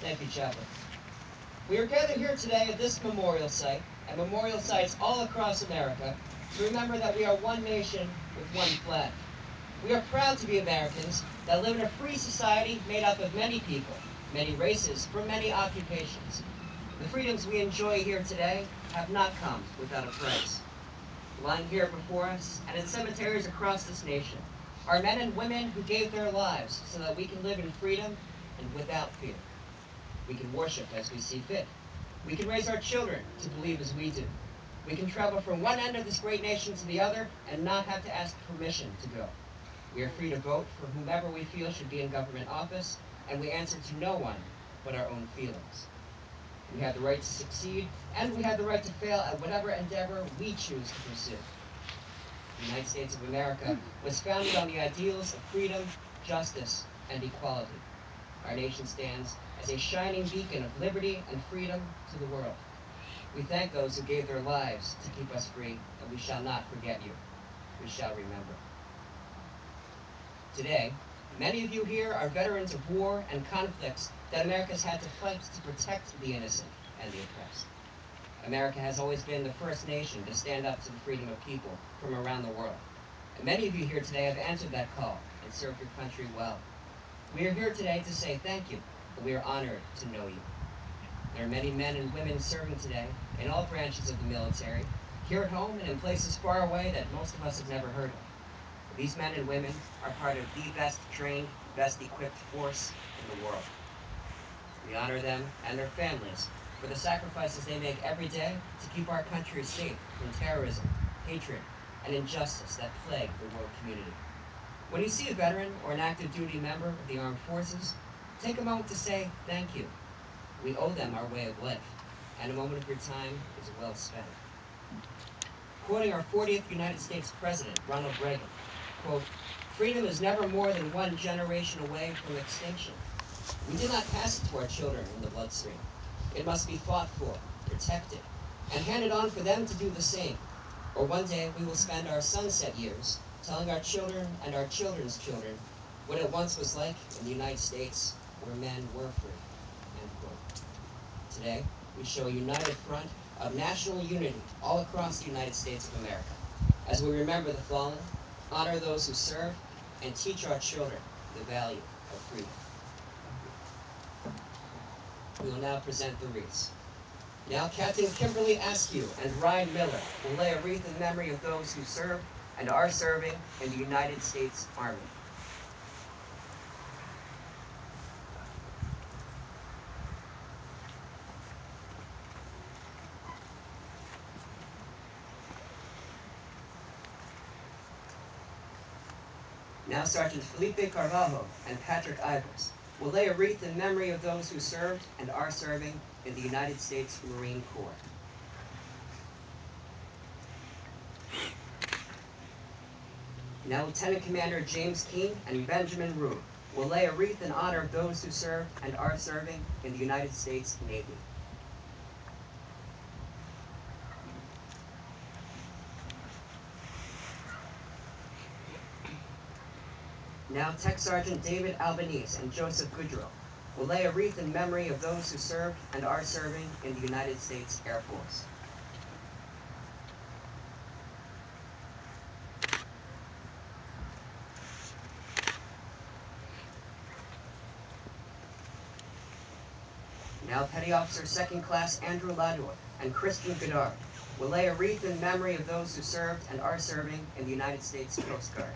Thank you, Chaplain. We are gathered here today at this memorial site, and memorial sites all across America, to remember that we are one nation with one flag. We are proud to be Americans that live in a free society made up of many people, many races, from many occupations. The freedoms we enjoy here today have not come without a price. Lying here before us, and in cemeteries across this nation, are men and women who gave their lives so that we can live in freedom and without fear. We can worship as we see fit. We can raise our children to believe as we do. We can travel from one end of this great nation to the other and not have to ask permission to go. We are free to vote for whomever we feel should be in government office, and we answer to no one but our own feelings. We have the right to succeed, and we have the right to fail at whatever endeavor we choose to pursue. The United States of America was founded on the ideals of freedom, justice, and equality. Our nation stands as a shining beacon of liberty and freedom to the world. We thank those who gave their lives to keep us free, and we shall not forget you. We shall remember. Today, many of you here are veterans of war and conflicts that America has had to fight to protect the innocent and the oppressed. America has always been the first nation to stand up to the freedom of people from around the world. And many of you here today have answered that call and served your country well. We are here today to say thank you, and we are honored to know you. There are many men and women serving today in all branches of the military, here at home and in places far away that most of us have never heard of. These men and women are part of the best trained, best equipped force in the world. We honor them and their families for the sacrifices they make every day to keep our country safe from terrorism, hatred, and injustice that plague the world community. When you see a veteran or an active duty member of the armed forces, take a moment to say thank you. We owe them our way of life, and a moment of your time is well spent. Quoting our 40th United States President, Ronald Reagan, quote, "Freedom is never more than one generation away from extinction. We did not pass it to our children in the bloodstream. It must be fought for, protected, and handed on for them to do the same. Or one day we will spend our sunset years telling our children and our children's children what it once was like in the United States where men were free." End quote. Today, we show a united front of national unity all across the United States of America as we remember the fallen, honor those who serve, and teach our children the value of freedom. We will now present the wreaths. Now Captain Kimberly Askew and Ryan Miller will lay a wreath in memory of those who served and are serving in the United States Army. Now Sergeant Felipe Carvalho and Patrick Ivers will lay a wreath in memory of those who served and are serving in the United States Marine Corps. Now Lieutenant Commander James Keene and Benjamin Rue will lay a wreath in honor of those who served and are serving in the United States Navy. Now Tech Sergeant David Albanese and Joseph Goodrow will lay a wreath in memory of those who served and are serving in the United States Air Force. Now Petty Officer 2nd Class Andrew Ladua and Christian Goddard will lay a wreath in memory of those who served and are serving in the United States Coast Guard.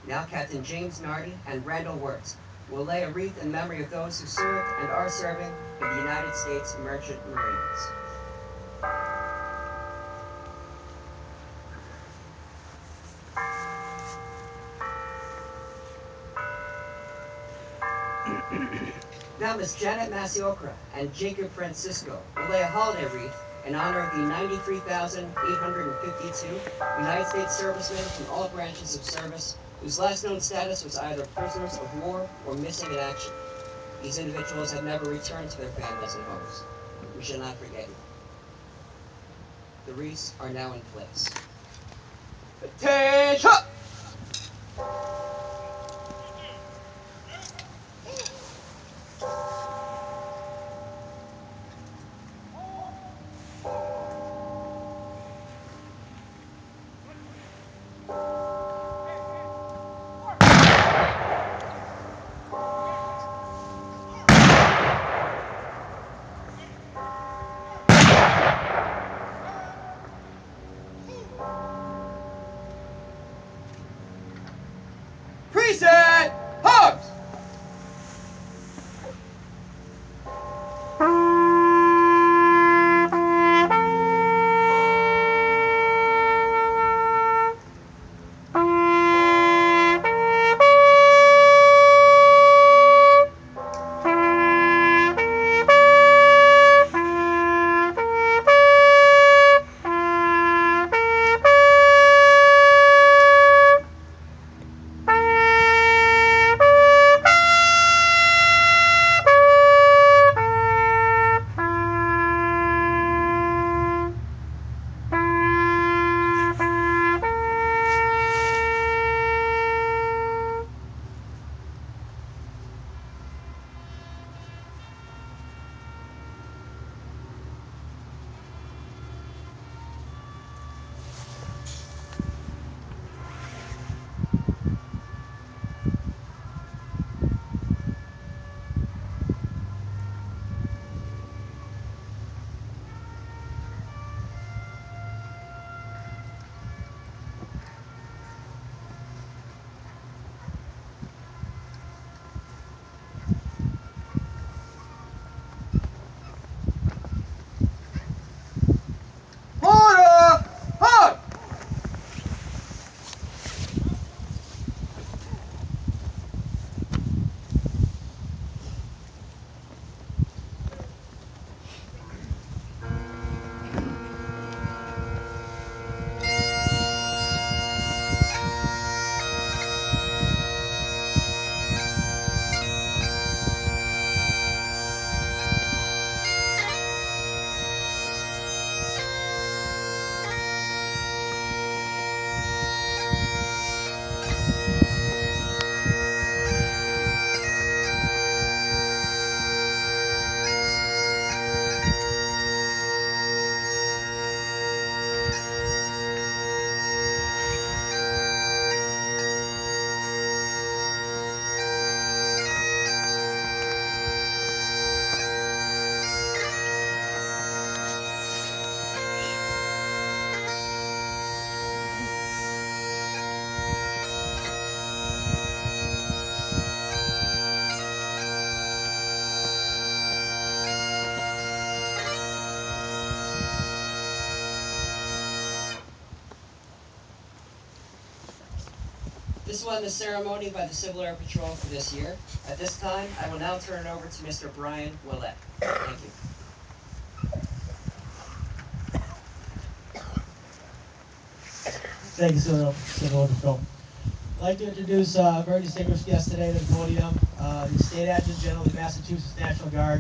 Now Captain James Nardi and Randall Wirtz will lay a wreath in memory of those who served and are serving in the United States Merchant Marines. Now Miss Janet Masiokra and Jacob Francisco will lay a holiday wreath in honor of the 93,852 United States servicemen from all branches of service whose last known status was either prisoners of war or missing in action. These individuals have never returned to their families and homes. We shall not forget you. The wreaths are now in place. Attention! This won the ceremony by the Civil Air Patrol for this year. At this time, I will now turn it over to Mr. Brian Willett. Thank you. Thank you, Senator Oldfield. I'd like to introduce a very distinguished guest today to the podium, the State Adjutant General of the Massachusetts National Guard,